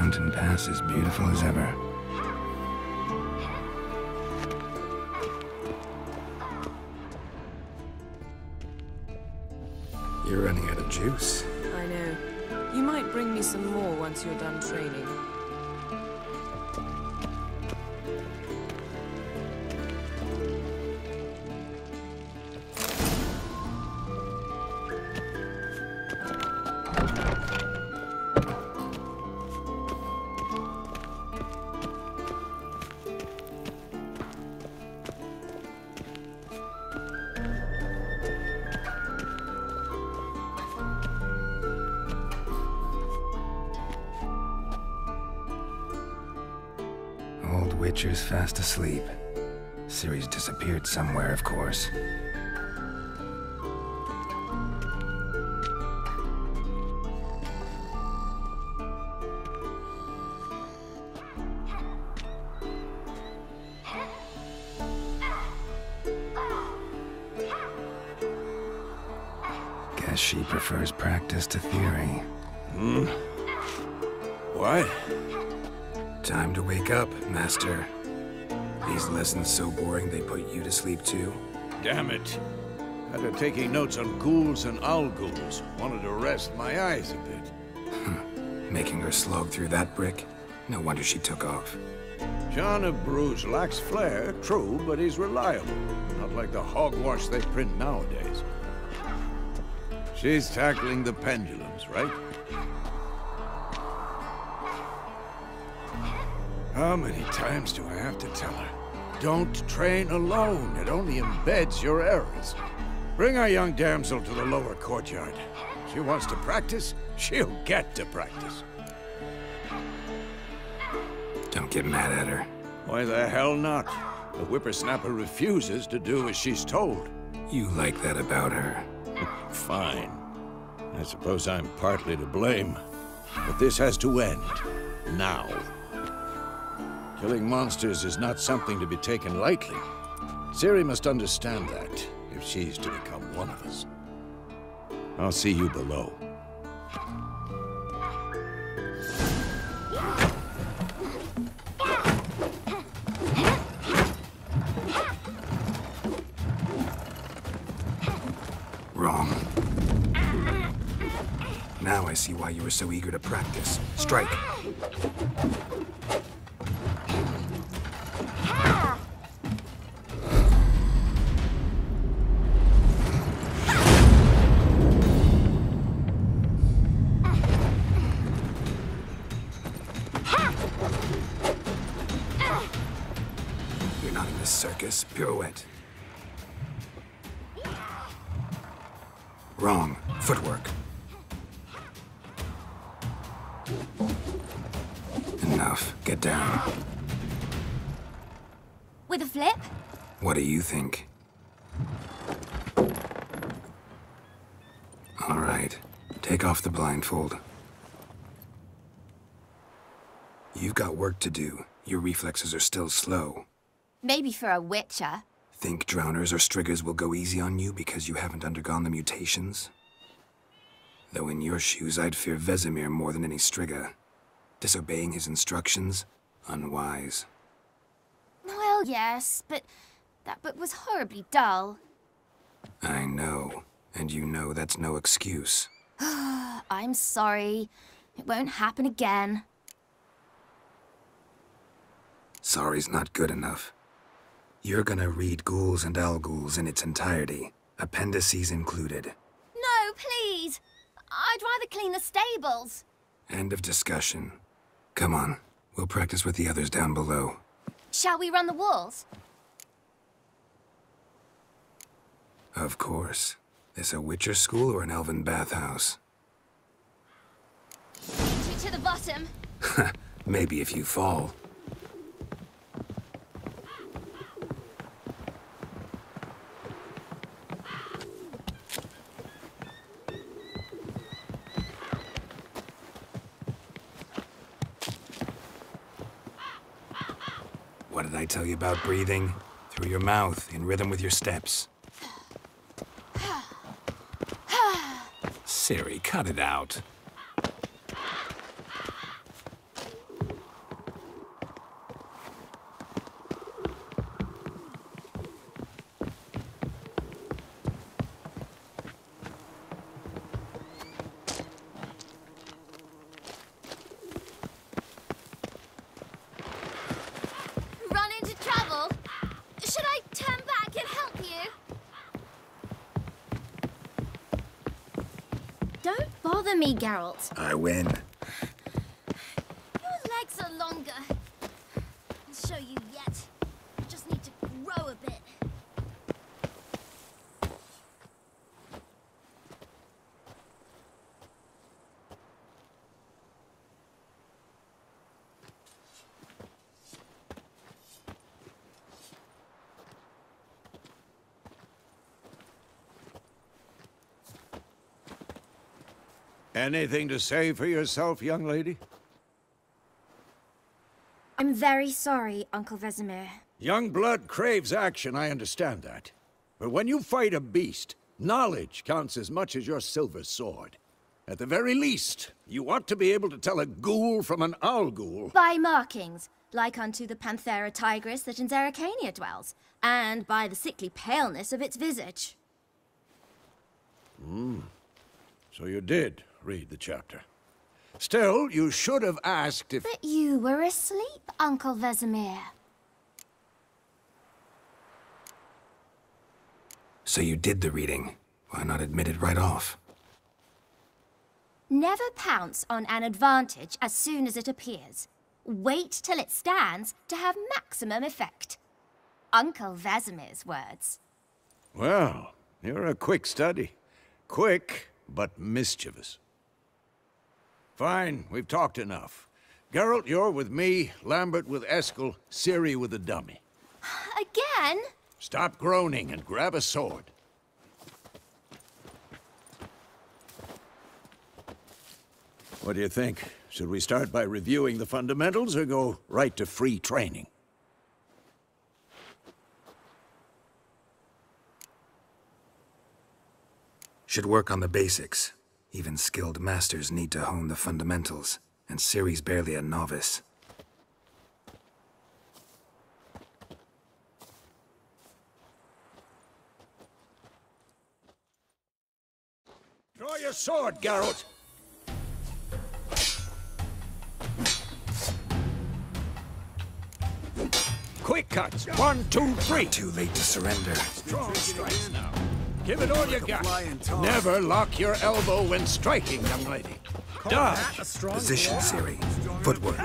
Mountain Pass as beautiful as ever. You're running out of juice. I know. You might bring me some more once you're done training. Witcher's fast asleep. Ciri's disappeared somewhere, of course. Guess she prefers practice to theory. What? Time to wake up, Master. These lessons so boring they put you to sleep too? Damn it. After taking notes on ghouls and owl ghouls, wanted to rest my eyes a bit. Making her slog through that brick? No wonder she took off. John of Bruges lacks flair, true, but he's reliable. Not like the hogwash they print nowadays. She's tackling the pendulums, right? How many times do I have to tell her? Don't train alone. It only embeds your errors. Bring our young damsel to the lower courtyard. She wants to practice, she'll get to practice. Don't get mad at her. Why the hell not? The whippersnapper refuses to do as she's told. You like that about her. Fine. I suppose I'm partly to blame. But this has to end. Now. Killing monsters is not something to be taken lightly. Ciri must understand that, if she's to become one of us. I'll see you below. Wrong. Now I see why you were so eager to practice. Strike. You're not in this circus. Pirouette. Wrong. Footwork. Enough. Get down. With a flip? What do you think? All right. Take off the blindfold. You've got work to do. Your reflexes are still slow. Maybe for a witcher. Think drowners or striggers will go easy on you because you haven't undergone the mutations? Though in your shoes, I'd fear Vesemir more than any strigger. Disobeying his instructions? Unwise. Well, yes, but that book was horribly dull. I know. And you know that's no excuse. I'm sorry. It won't happen again. Sorry's not good enough. You're gonna read Ghouls and Owl Ghouls in its entirety, appendices included. No, please! I'd rather clean the stables. End of discussion. Come on, we'll practice with the others down below. Shall we run the walls? Of course. This a Witcher school or an elven bathhouse? To the bottom. Maybe if you fall. What did I tell you about breathing? Through your mouth, in rhythm with your steps. Ciri, cut it out. Don't bother me, Geralt. I win. Your legs are longer. I'll show you yet. You just need to grow a bit. Anything to say for yourself, young lady? I'm very sorry, Uncle Vesemir. Young blood craves action, I understand that. But when you fight a beast, knowledge counts as much as your silver sword. At the very least, you ought to be able to tell a ghoul from an owl ghoul. By markings, like unto the Panthera tigris that in Zerrikania dwells, and by the sickly paleness of its visage. So you did read the chapter. Still, you should have asked if... But you were asleep, Uncle Vesemir. So you did the reading. Why not admit it right off? Never pounce on an advantage as soon as it appears. Wait till it stands to have maximum effect. Uncle Vesemir's words. Well, you're a quick study. Quick, but mischievous. Fine, we've talked enough. Geralt, you're with me, Lambert with Eskel, Ciri with the dummy. Again? Stop groaning and grab a sword. What do you think? Should we start by reviewing the fundamentals or go right to free training? Should work on the basics. Even skilled masters need to hone the fundamentals, and Ciri's barely a novice. Draw your sword, Geralt! Quick cuts! 1, 2, 3! Too late to surrender. Strong strikes now. Give it all you got. Never lock your elbow when striking, young lady. Dodge! Position, Ciri. Footwork.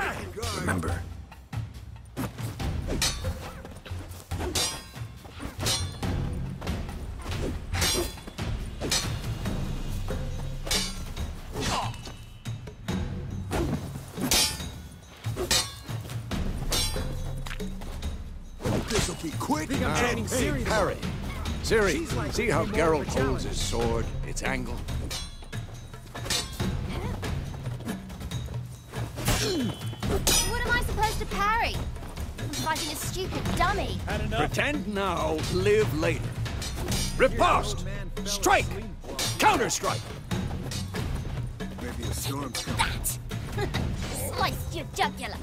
Remember. This'll be quick. Now, hey, parry. Ciri, see how Geralt holds his sword, its angle? What am I supposed to parry? I'm fighting a stupid dummy. Pretend now, live later. Riposte! Strike! Counter-strike! Maybe a storm's coming. That! Sliced your jugular.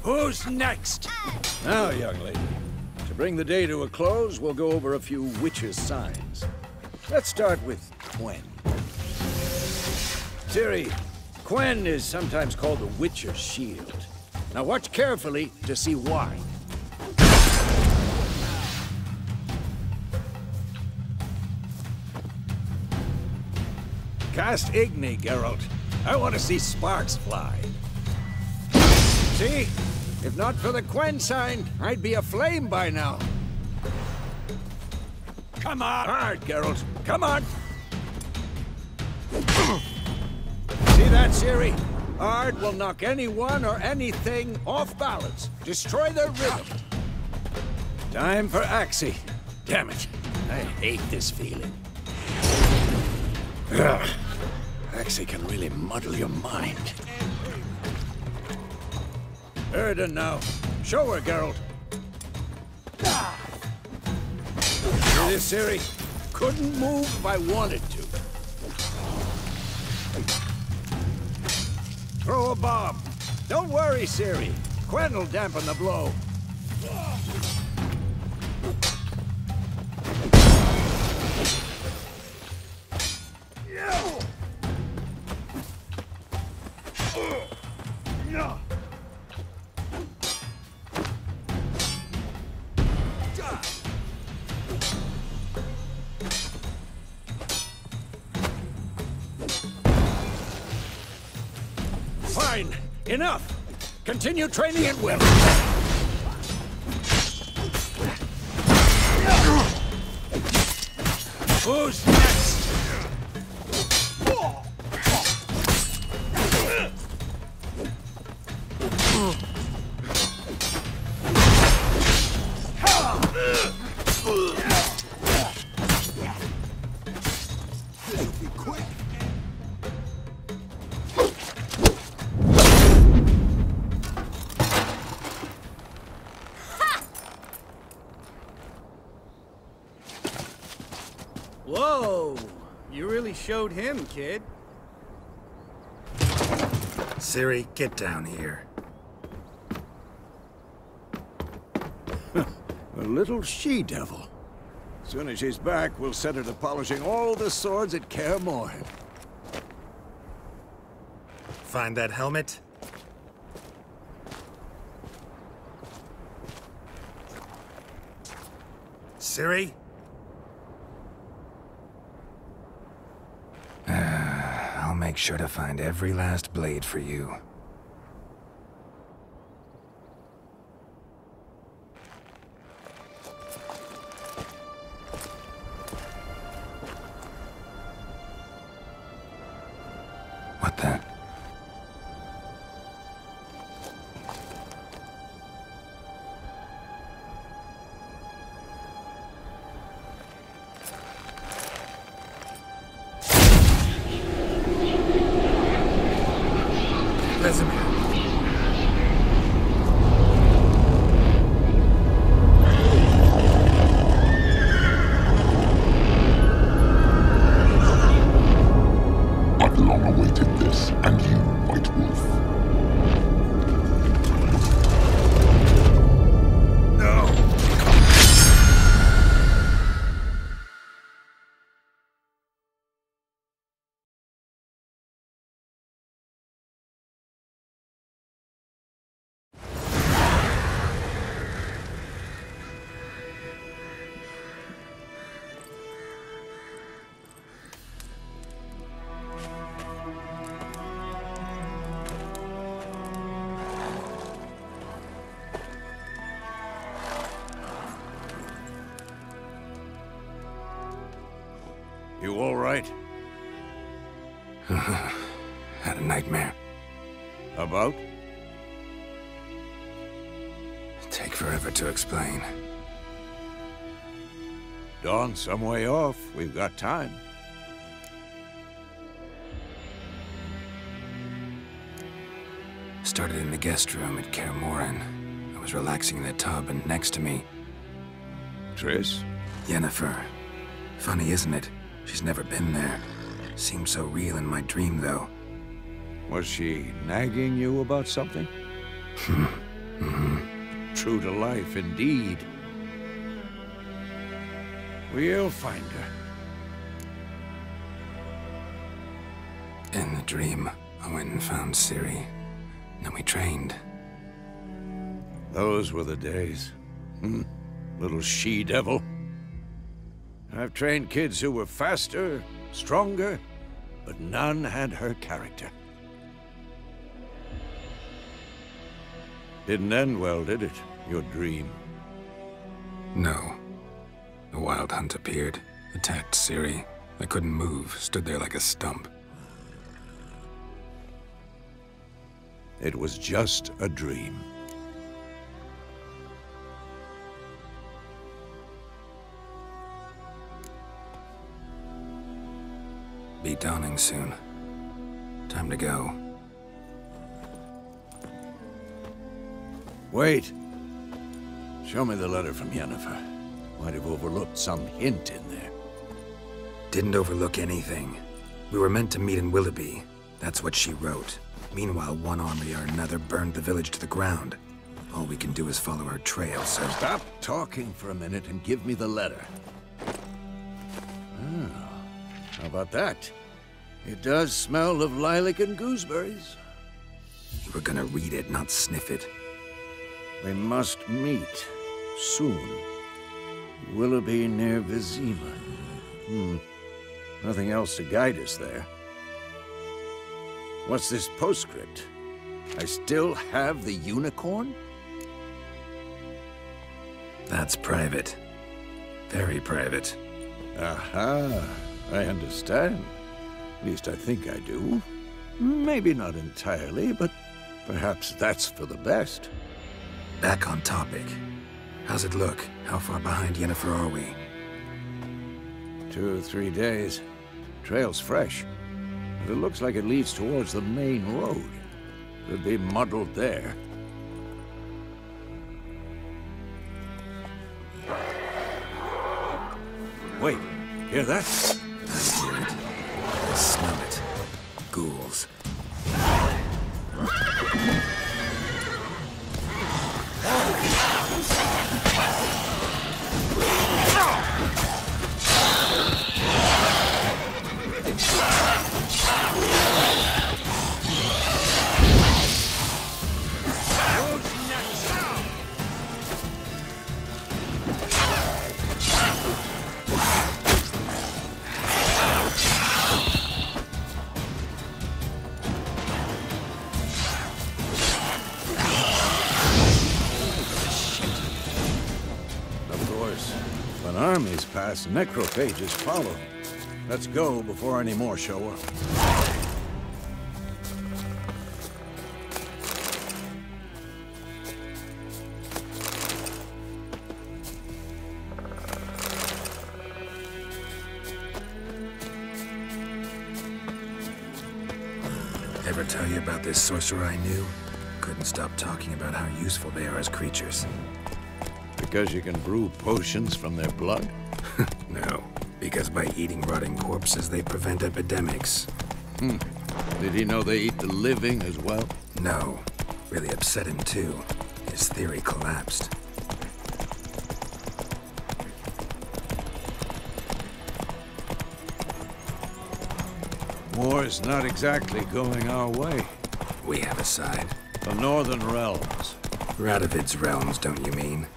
Who's next? Now, young lady, to bring the day to a close, we'll go over a few witches' signs. Let's start with Quen. Ciri, Quen is sometimes called the Witcher's Shield. Now watch carefully to see why. Cast Igni, Geralt. I want to see sparks fly. See? If not for the Quen sign, I'd be aflame by now. Come on! Hard, Geralt. Come on! See that, Ciri? Hard will knock anyone or anything off balance. Destroy their rhythm. Time for Axii. Damn it. I hate this feeling. Ugh. Axii can really muddle your mind. Erden now. Show her, Geralt. See this, Ciri? Couldn't move if I wanted to. Throw a bomb. Don't worry, Ciri. Quen will dampen the blow. Fine. Enough. Continue training at will. Who's next? Whoa! You really showed him, kid. Siri, get down here. A little she-devil. As soon as she's back, we'll set her to polishing all the swords at Kaer Morhen. Find that helmet? Siri? I'll make sure to find every last blade for you. What the? Vesemir. I've long awaited this, and you, White Wolf. No. You all right? Had a nightmare. About? Take forever to explain. Dawn's some way off. We've got time. Started in the guest room at Kaer Morhen. I was relaxing in the tub, and next to me, Triss? Yennefer. Funny, isn't it? She's never been there. Seemed so real in my dream, though. Was she nagging you about something? True to life, indeed. We'll find her. In the dream, I went and found Ciri. Then we trained. Those were the days. Little she-devil. I've trained kids who were faster, stronger, but none had her character. Didn't end well, did it? Your dream? No. The Wild Hunt appeared, attacked Ciri. I couldn't move, stood there like a stump. It was just a dream. Be dawning soon. Time to go. Wait. Show me the letter from Yennefer. Might have overlooked some hint in there. Didn't overlook anything. We were meant to meet in Willoughby. That's what she wrote. Meanwhile, one army or another burned the village to the ground. All we can do is follow her trail, so... Stop talking for a minute and give me the letter. How about that? It does smell of lilac and gooseberries. You were gonna read it, not sniff it. We must meet soon. Willoughby near Vizima. Nothing else to guide us there. What's this postscript? I still have the unicorn? That's private. Very private. Aha, I understand. At least I think I do. Maybe not entirely, but perhaps that's for the best. Back on topic. How's it look? How far behind Yennefer are we? 2 or 3 days. Trail's fresh. But it looks like it leads towards the main road. Could be muddled there. Wait, hear that? I hear it. I smell it. Ghouls. When armies pass, necrophages follow. Let's go before any more show up. Ever tell you about this sorcerer I knew? Couldn't stop talking about how useful they are as creatures. Because you can brew potions from their blood? No, because by eating rotting corpses, they prevent epidemics. Did he know they eat the living as well? No, really upset him too. His theory collapsed. War's not exactly going our way. We have a side. The Northern Realms. Radovid's realms, don't you mean?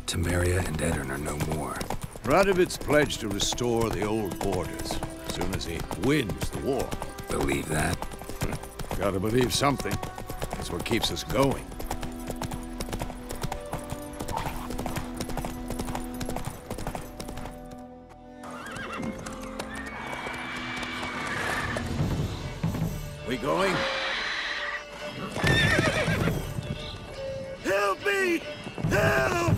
Temeria and Edirn are no more. Radovid's pledged to restore the old borders as soon as he wins the war. Believe that? Gotta believe something. That's what keeps us going. We going? Help me! Help!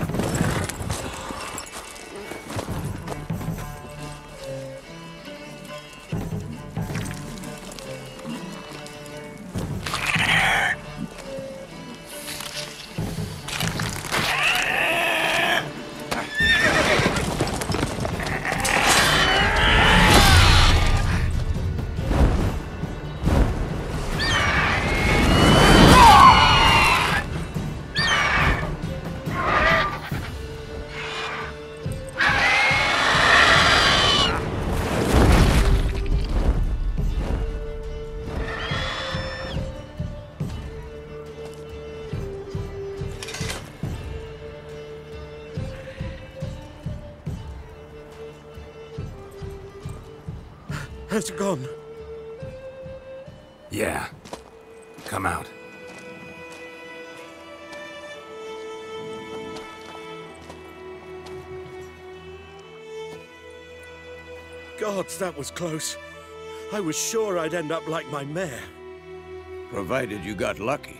Has it gone? Yeah. Come out. Gods, that was close. I was sure I'd end up like my mare. Provided you got lucky.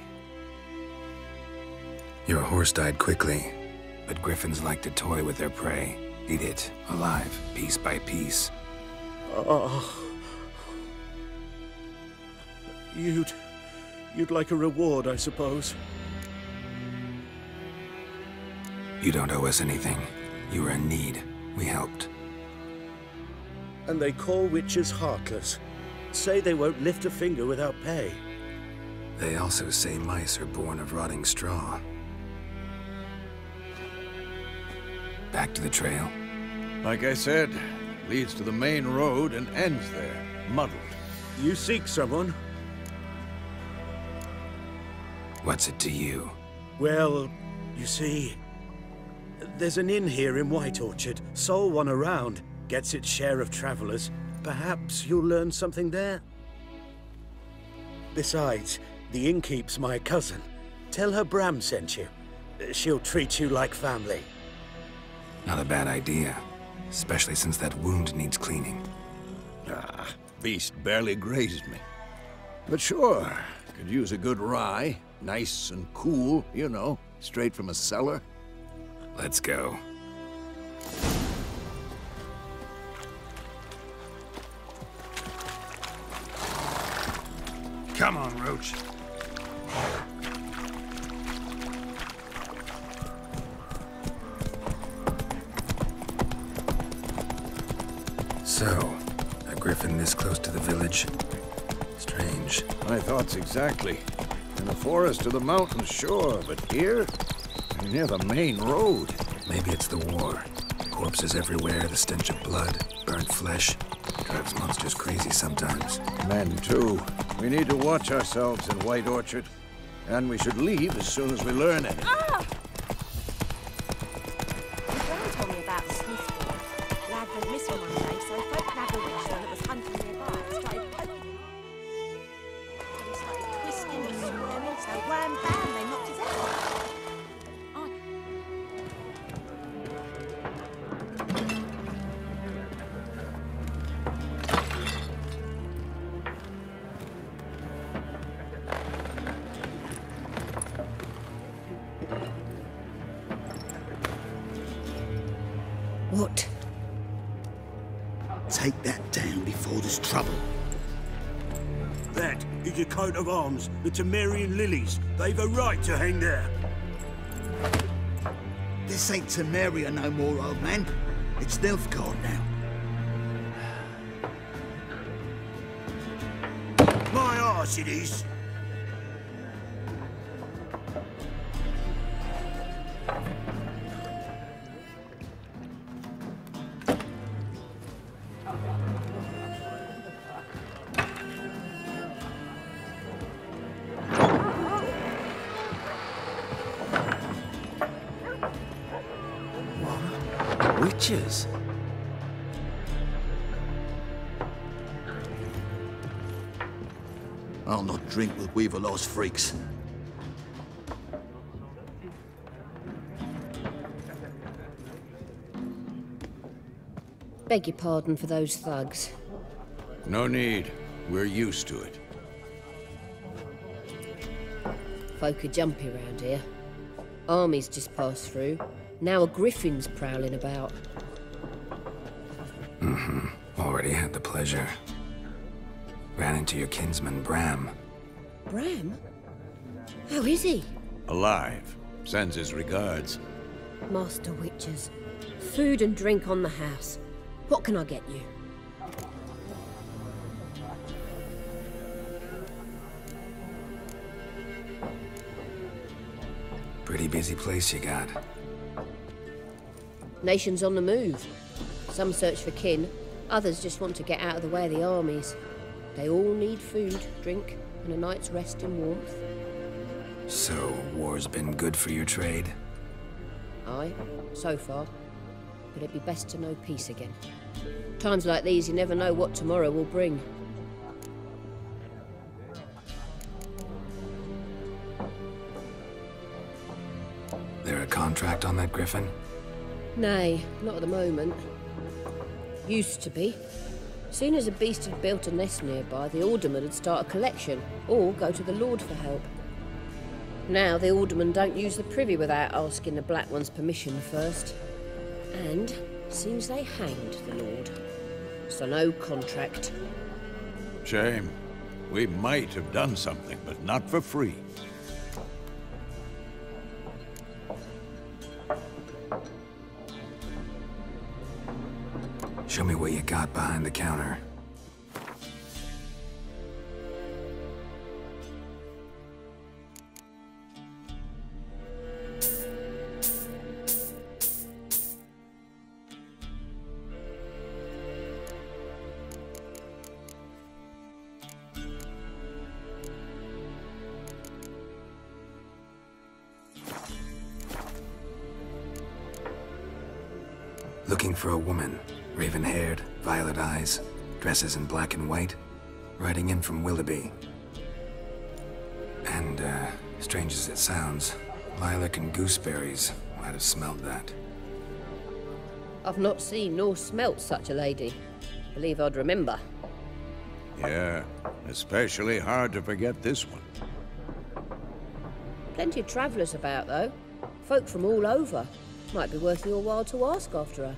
Your horse died quickly, but griffins like to toy with their prey. Eat it, alive, piece by piece. Oh. You'd like a reward, I suppose. You don't owe us anything. You were in need. We helped. And they call witches heartless. Say they won't lift a finger without pay. They also say mice are born of rotting straw. Back to the trail. Like I said, leads to the main road and ends there, muddled. You seek someone? What's it to you? Well, you see, there's an inn here in White Orchard. Sole one around. Gets its share of travelers. Perhaps you'll learn something there? Besides, The innkeep's my cousin. Tell her Bram sent you. She'll treat you like family. Not a bad idea, especially since that wound needs cleaning. Ah, beast barely grazed me. But sure, could use a good rye. Nice and cool, you know, straight from a cellar. Let's go. Come on, Roach. So, a griffin this close to the village? Strange. My thoughts exactly. In the forest or the mountains, sure, but here? Near the main road. Maybe it's the war. Corpses everywhere, the stench of blood, burnt flesh. Drives monsters crazy sometimes. Men, too. We need to watch ourselves in White Orchard. And we should leave as soon as we learn anything. Ah! Gran told me about the Smith boy. Lad went missing one day, so folk nabbed a witch that was hunting nearby and started poking him. And he started twisting and squirming, so wham bam, they knocked his head off. What? Take that down before there's trouble. That is a coat of arms, the Temerian lilies. They've a right to hang there. This ain't Temeria no more, old man. It's Nilfgaard now. My arse it is. Witches? I'll not drink with Weaverlaw's freaks. Beg your pardon for those thugs. No need. We're used to it. Folk are jumpy round here. Armies just passed through. Now a griffin's prowling about. Already had the pleasure. Ran into your kinsman, Bram. Bram? How is he? Alive. Sends his regards. Master Witches. Food and drink on the house. What can I get you? Pretty busy place you got. Nations on the move. Some search for kin, others just want to get out of the way of the armies. They all need food, drink, and a night's rest in warmth. So, war's been good for your trade? Aye, so far. But it'd be best to know peace again. Times like these, you never know what tomorrow will bring. There a contract on that griffin? Nay, not at the moment. Used to be. Soon as a beast had built a nest nearby, the alderman would start a collection, or go to the Lord for help. Now the aldermen don't use the privy without asking the Black One's permission first. And seems they hanged the Lord. So no contract. Shame. We might have done something, but not for free. Show me what you got behind the counter. Looking for a woman. Raven-haired, violet eyes, dresses in black and white, riding in from Willoughby. And, strange as it sounds, lilac and gooseberries might have smelled that. I've not seen nor smelt such a lady. Believe I'd remember. Yeah, especially hard to forget this one. Plenty of travellers about, though. Folk from all over. Might be worth your while to ask after her.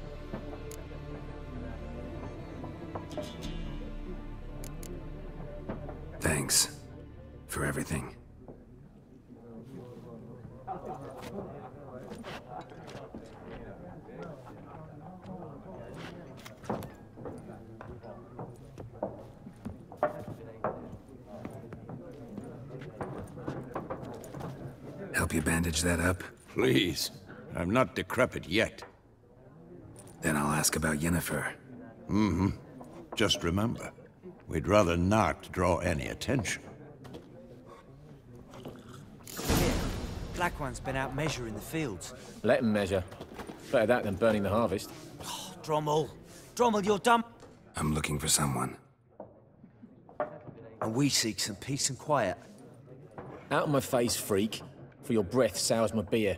Thanks for everything. Help you bandage that up? Please. I'm not decrepit yet. Then I'll ask about Yennefer. Mm-hmm. Just remember, we'd rather not draw any attention. Black One's been out measuring the fields. Let him measure. Better that than burning the harvest. Oh, Drommel. Drommel, you're dumb. I'm looking for someone. And we seek some peace and quiet. Out of my face, freak. For your breath sours my beer.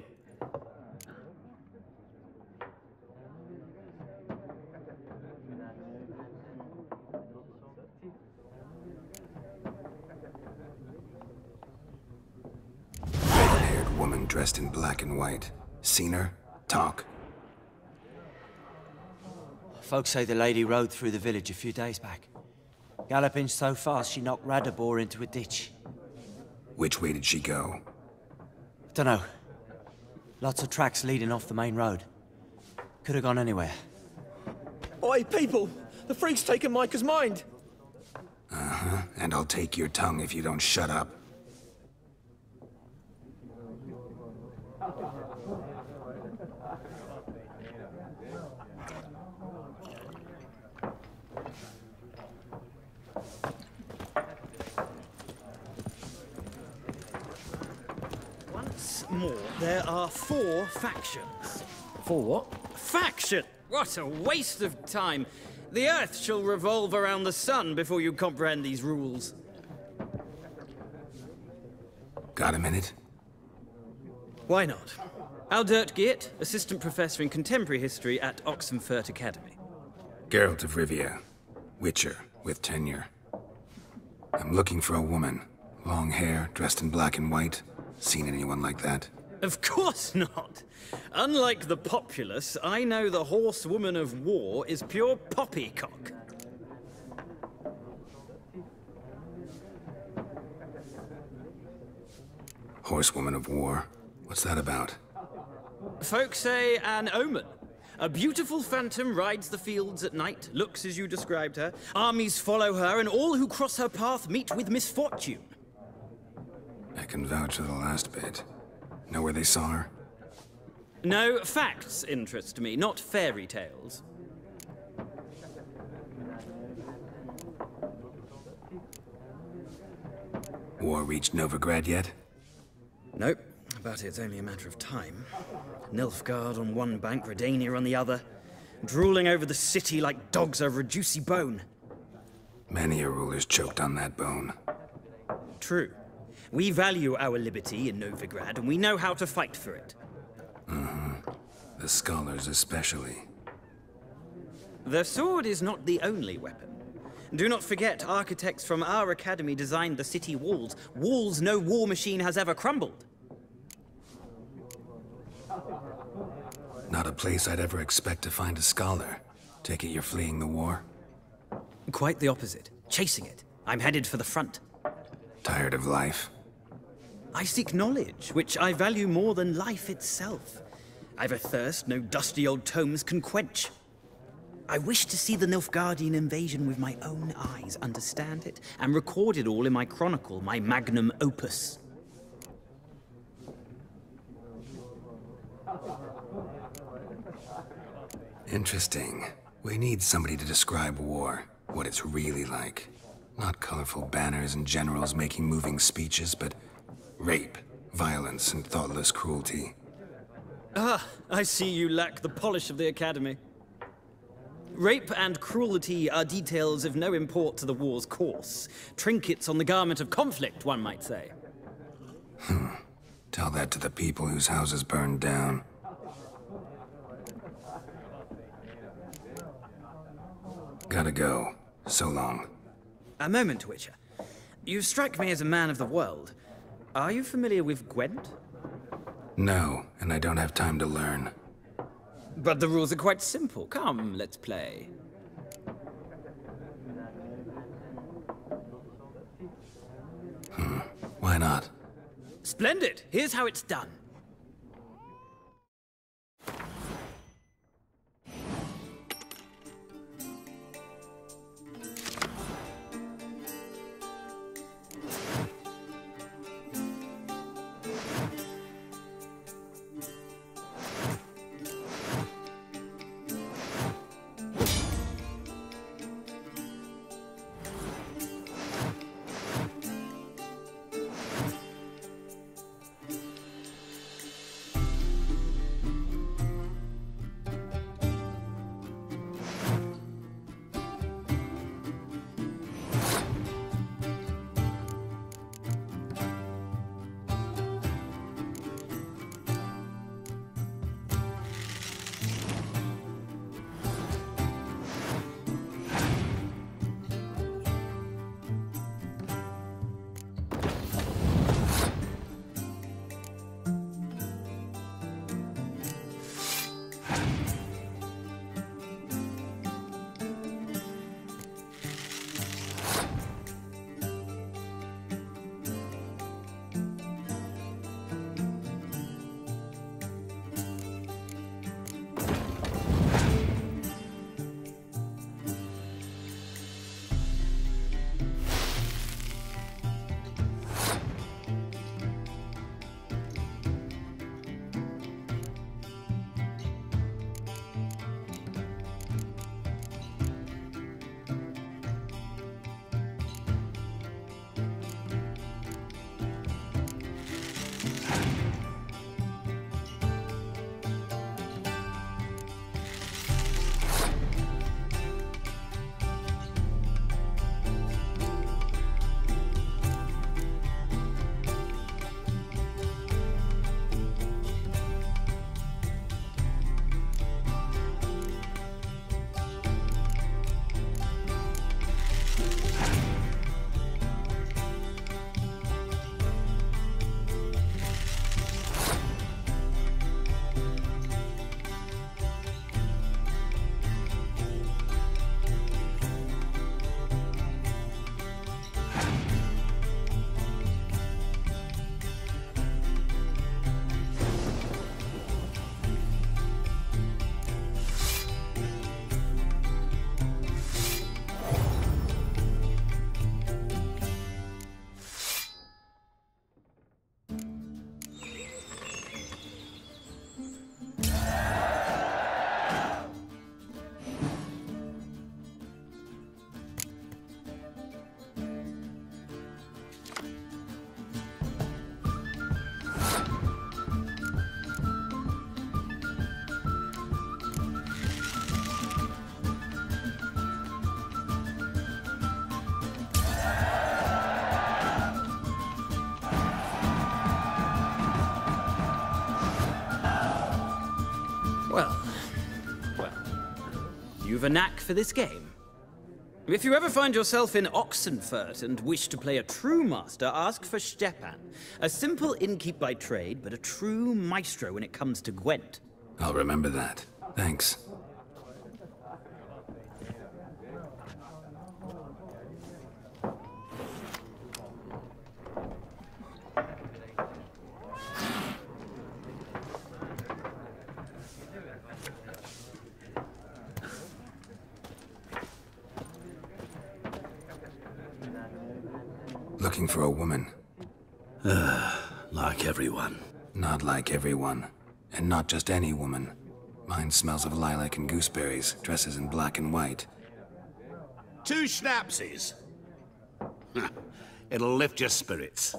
Red-haired woman dressed in black and white. Seen her? Talk. Folks say the lady rode through the village a few days back. Galloping so fast she knocked Radabor into a ditch. Which way did she go? Dunno. Lots of tracks leading off the main road. Could have gone anywhere. Oi, people! The freak's taken Micah's mind! Uh-huh. And I'll take your tongue if you don't shut up. More. There are 4 factions. 4 what? Faction! What a waste of time. The Earth shall revolve around the sun before you comprehend these rules. Got a minute? Why not? Aldert Geert, Assistant Professor in Contemporary History at Oxenfurt Academy. Geralt of Rivia. Witcher, with tenure. I'm looking for a woman. Long hair, dressed in black and white. Seen anyone like that? Of course not. Unlike the populace, I know the horsewoman of war is pure poppycock. Horsewoman of war? What's that about? Folks say an omen. A beautiful phantom rides the fields at night, looks as you described her. Armies follow her, and all who cross her path meet with misfortune. I can vouch for the last bit. Know where they saw her? No, facts interest me, not fairy tales. War reached Novigrad yet? Nope, but it's only a matter of time. Nilfgaard on one bank, Redania on the other, drooling over the city like dogs over a juicy bone. Many a ruler's choked on that bone. True. We value our liberty in Novigrad, and we know how to fight for it. Mm-hmm. The scholars especially. The sword is not the only weapon. Do not forget, architects from our academy designed the city walls. Walls no war machine has ever crumbled. Not a place I'd ever expect to find a scholar. Take it you're fleeing the war? Quite the opposite. Chasing it. I'm headed for the front. Tired of life? I seek knowledge, which I value more than life itself. I've a thirst no dusty old tomes can quench. I wish to see the Nilfgaardian invasion with my own eyes, understand it, and record it all in my chronicle, my magnum opus. Interesting. We need somebody to describe war, what it's really like. Not colorful banners and generals making moving speeches, but rape, violence, and thoughtless cruelty. Ah, I see you lack the polish of the academy. Rape and cruelty are details of no import to the war's course. Trinkets on the garment of conflict, one might say. Tell that to the people whose houses burned down. Gotta go. So long. A moment, Witcher. You strike me as a man of the world. Are you familiar with Gwent? No, and I don't have time to learn. But the rules are quite simple. Come, let's play. Why not? Splendid! Here's how it's done. You've a knack for this game. If you ever find yourself in Oxenfurt and wish to play a true master, ask for Stepan. A simple innkeep by trade, but a true maestro when it comes to Gwent. I'll remember that. Thanks. Looking for a woman. Like everyone. Not like everyone. And not just any woman. Mine smells of lilac and gooseberries, dresses in black and white. 2 schnapsies. It'll lift your spirits.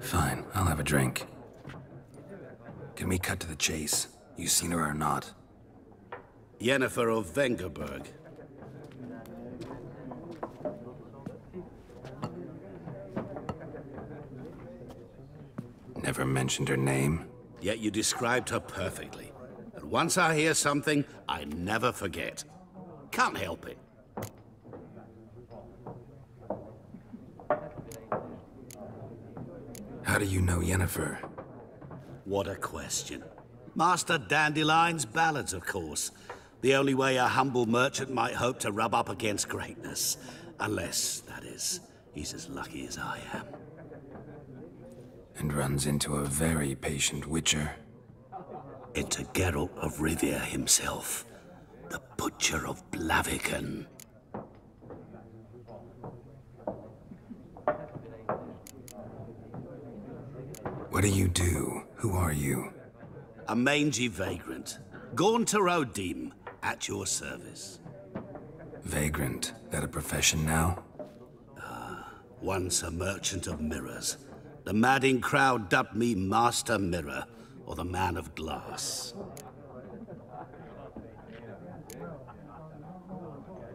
Fine, I'll have a drink. Can we cut to the chase? You seen her or not? Yennefer of Vengerberg. Never mentioned her name. Yet you described her perfectly. And once I hear something, I never forget. Can't help it. How do you know Yennefer? What a question. Master Dandelion's ballads, of course. The only way a humble merchant might hope to rub up against greatness. Unless, that is, he's as lucky as I am. And runs into a very patient witcher. Into Geralt of Rivia himself. The Butcher of Blaviken. What do you do? Who are you? A mangy vagrant. Gaunter O'Deem, at your service. Vagrant. That a profession now? Once a merchant of mirrors. The madding crowd dubbed me Master Mirror, or the Man of Glass.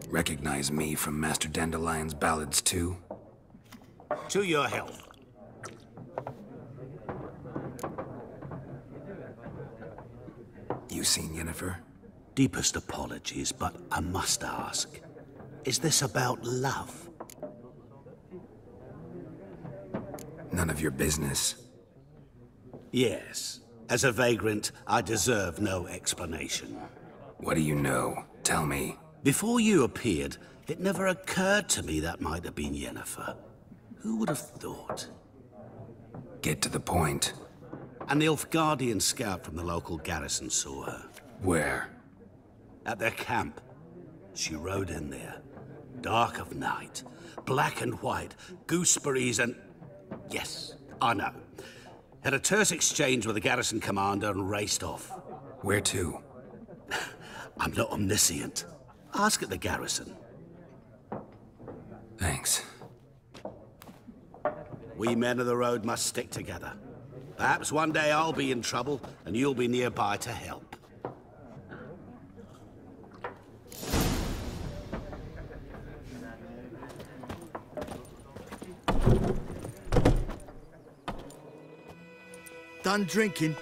Recognize me from Master Dandelion's ballads too? To your health. You seen Yennefer? Deepest apologies, but I must ask. Is this about love? None of your business. Yes. As a vagrant, I deserve no explanation. What do you know? Tell me. Before you appeared, it never occurred to me that might have been Yennefer. Who would have thought? Get to the point. An Nilfgaardian scout from the local garrison saw her. Where? At their camp. She rode in there. Dark of night. Black and white. Gooseberries and... Yes, I know. Had a terse exchange with the garrison commander and raced off. Where to? I'm not omniscient. Ask at the garrison. Thanks. We men of the road must stick together. Perhaps one day I'll be in trouble and you'll be nearby to help. Done drinking?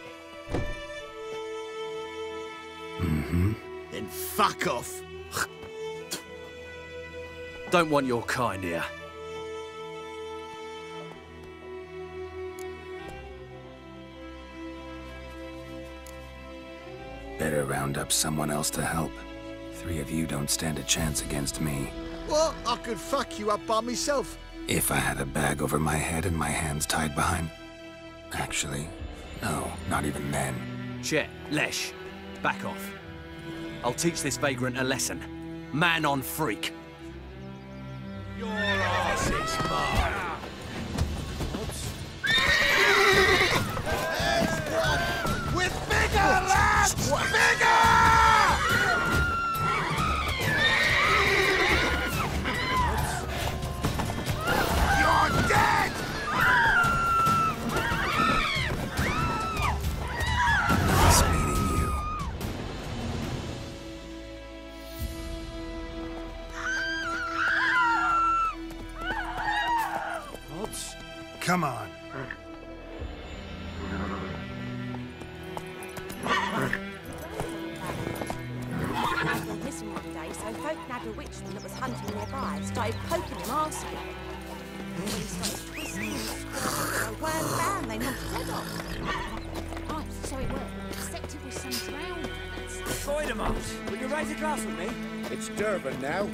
Mm-hmm. Then fuck off. Don't want your kind here. Better round up someone else to help. 3 of you don't stand a chance against me. What? I could fuck you up by myself. If I had a bag over my head and my hands tied behind... Actually, no, not even then. Chet, Lesh, back off. I'll teach this vagrant a lesson. Man on freak. Your ass is mine. With bigger lads! Bigger! You're dead! Nice meeting you. Come on. Went missing one day, so folk nabbed a witchman that was hunting nearby. Started poking him, asking. He started twisting and scratching. They weren't found, they knocked his head off. Oh, so it worked. Except it was some drowning. Oynanış, will you raise a glass with me? It's Durban now.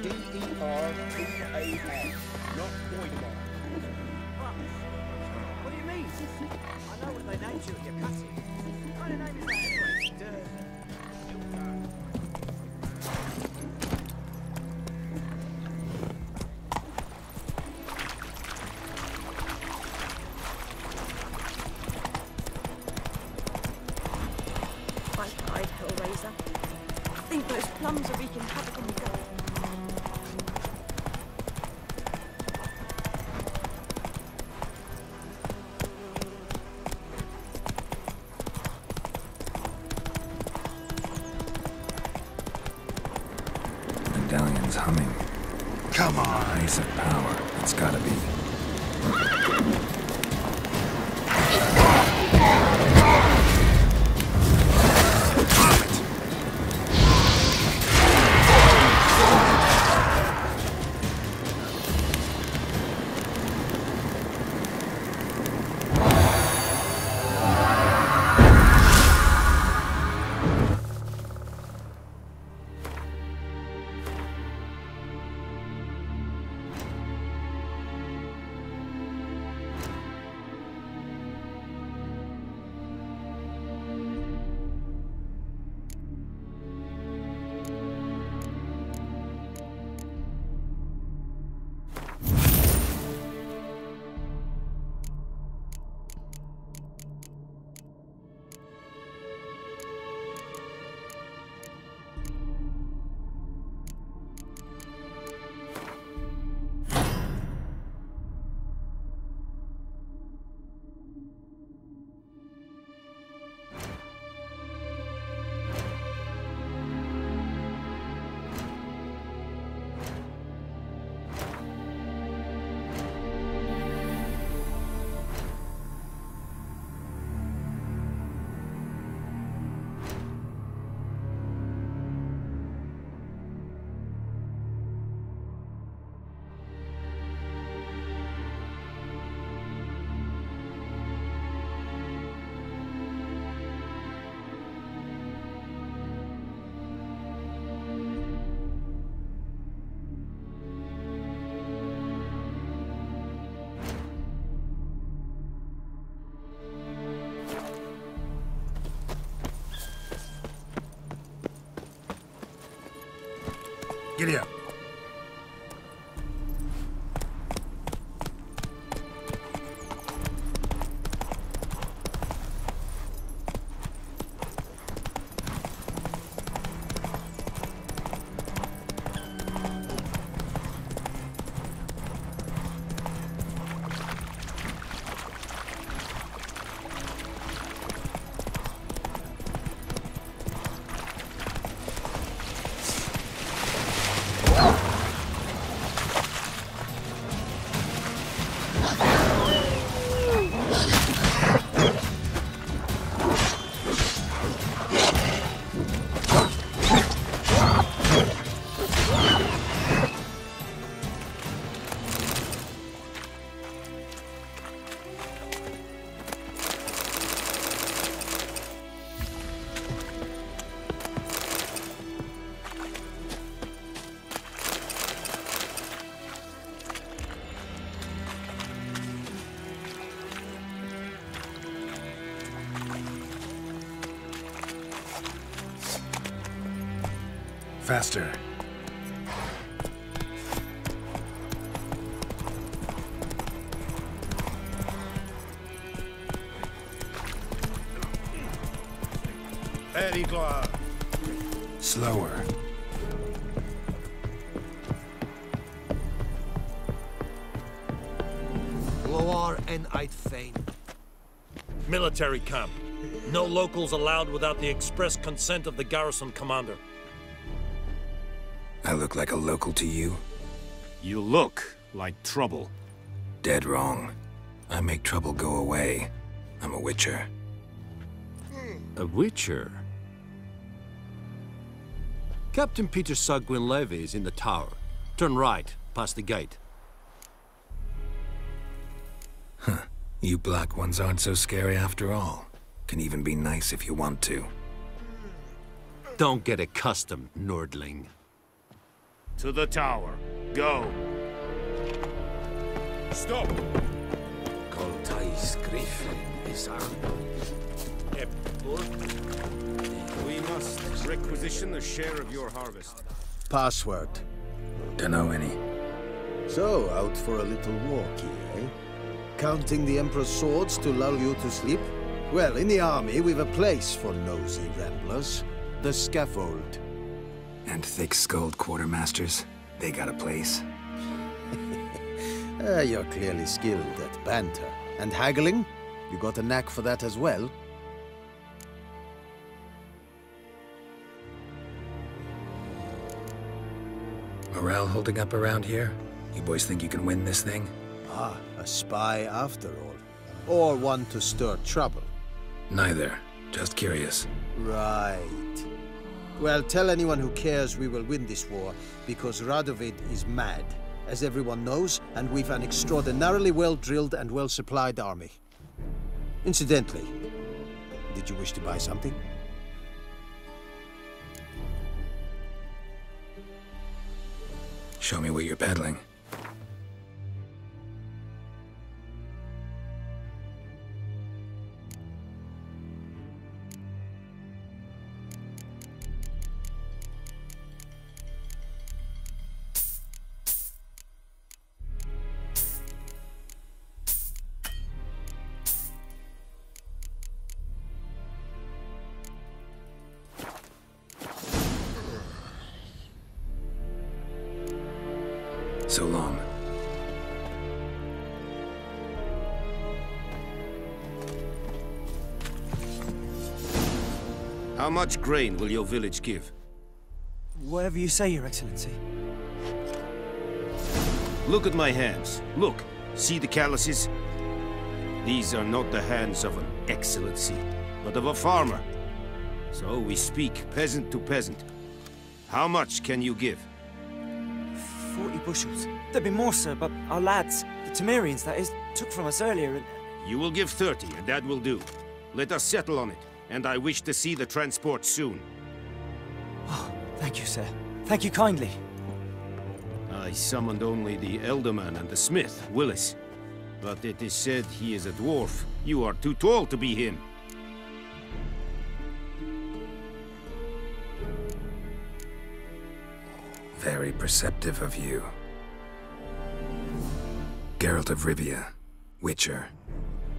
D-E-R-B-A-N, not Oynanış. What do you mean? I know what they named you at your cutting. What kind of name is that anyway? I died, Hellraiser. I think those plums are wreaking havoc on the girl. Medallion's humming. Come on. Place of power. It's gotta be. Giddy up. Faster. Very glad. Slower. Lower and I'd faint. Military camp. No locals allowed without the express consent of the garrison commander. I look like a local to you? You look like trouble. Dead wrong. I make trouble go away. I'm a witcher. A witcher? Captain Peter Sagwin Levy is in the tower. Turn right, past the gate. Huh. You black ones aren't so scary after all. Can even be nice if you want to. Don't get accustomed, Nordling. To the tower. Go. Stop. We must requisition a share of your harvest. Password. Dunno any. So, out for a little walk here, eh? Counting the Emperor's swords to lull you to sleep? Well, in the army, we've a place for nosy ramblers. The scaffold. And thick-skulled quartermasters? They got a place? You're clearly skilled at banter. And haggling? You got a knack for that as well? Morale holding up around here? You boys think you can win this thing? Ah, a spy after all. Or one to stir trouble. Neither. Just curious. Right. Well, tell anyone who cares we will win this war, because Radovid is mad, as everyone knows, and we've an extraordinarily well-drilled and well-supplied army. Incidentally, did you wish to buy something? Show me what you're peddling. So long. How much grain will your village give? Whatever you say, Your Excellency. Look at my hands. Look. See the calluses? These are not the hands of an excellency, but of a farmer. So we speak peasant to peasant. How much can you give? 40 bushels. There'd be more, sir, but our lads, the Temerians, that is, took from us earlier and... You will give 30, and that will do. Let us settle on it, and I wish to see the transport soon. Oh, thank you, sir. Thank you kindly. I summoned only the Elderman and the smith, Willis. But it is said he is a dwarf. You are too tall to be him. Very perceptive of you. Geralt of Rivia, Witcher.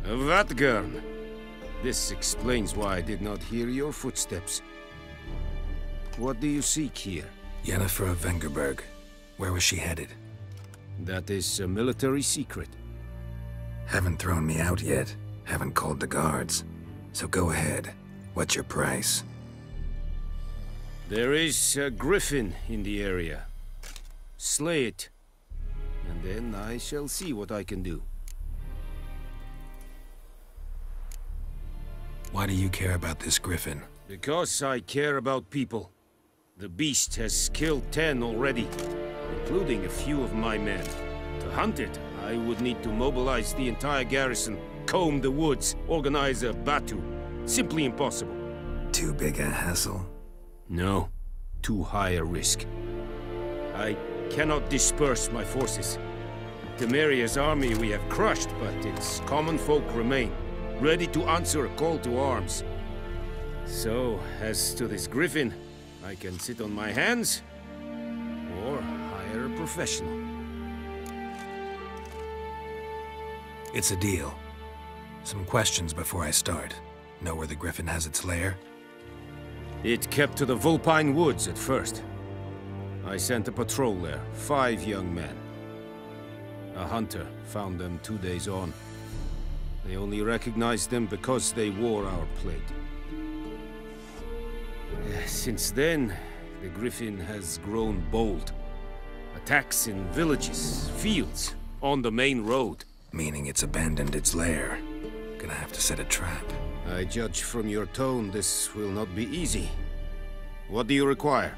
Vatgern. This explains why I did not hear your footsteps. What do you seek here? Yennefer of Vengerberg. Where was she headed? That is a military secret. Haven't thrown me out yet. Haven't called the guards. So go ahead. What's your price? There is a griffin in the area. Slay it. And then I shall see what I can do. Why do you care about this griffin? Because I care about people. The beast has killed 10 already, including a few of my men. To hunt it, I would need to mobilize the entire garrison, comb the woods, organize a batu. Simply impossible. Too big a hassle? No, too high a risk. I cannot disperse my forces. Temeria's army we have crushed, but its common folk remain, ready to answer a call to arms. So, as to this griffin, I can sit on my hands, or hire a professional. It's a deal. Some questions before I start. Know where the griffin has its lair? It kept to the Vulpine Woods at first. I sent a patrol there, 5 young men. A hunter found them 2 days on. They only recognized them because they wore our plate. Since then, the griffin has grown bold. Attacks in villages, fields, on the main road. Meaning it's abandoned its lair. Gonna have to set a trap. I judge from your tone this will not be easy. What do you require?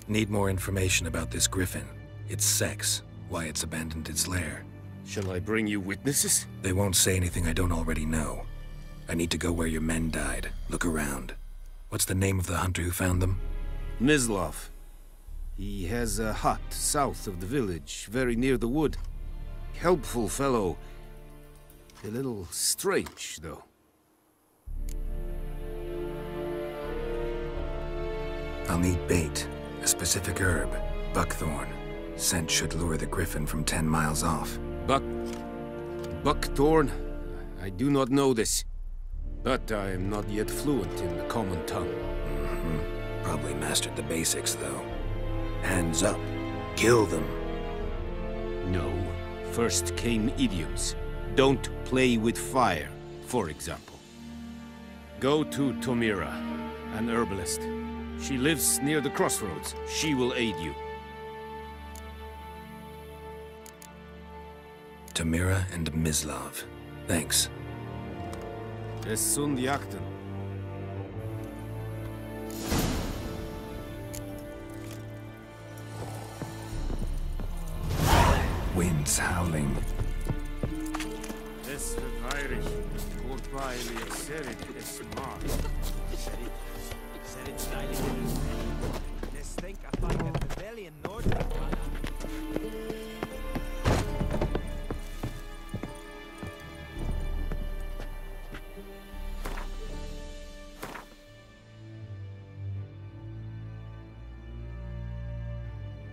Need more information about this griffin. Its sex, why it's abandoned its lair. Shall I bring you witnesses? They won't say anything I don't already know. I need to go where your men died. Look around. What's the name of the hunter who found them? Mislav. He has a hut south of the village, very near the wood. Helpful fellow. A little strange, though. I'll need bait. A specific herb. Buckthorn. Scent should lure the griffin from 10 miles off. Buckthorn? I do not know this. But I am not yet fluent in the common tongue. Probably mastered the basics, though. Hands up. Kill them. No. First came idioms. Don't play with fire, for example. Go to Tomira, an herbalist. She lives near the crossroads. She will aid you. Tomira and Mislav. Thanks. Es sunt jakten. Winds howling. Es verweirig. Voortbijli exerit es maar. Said it's 90 minutes. Let's think I find a rebellion north of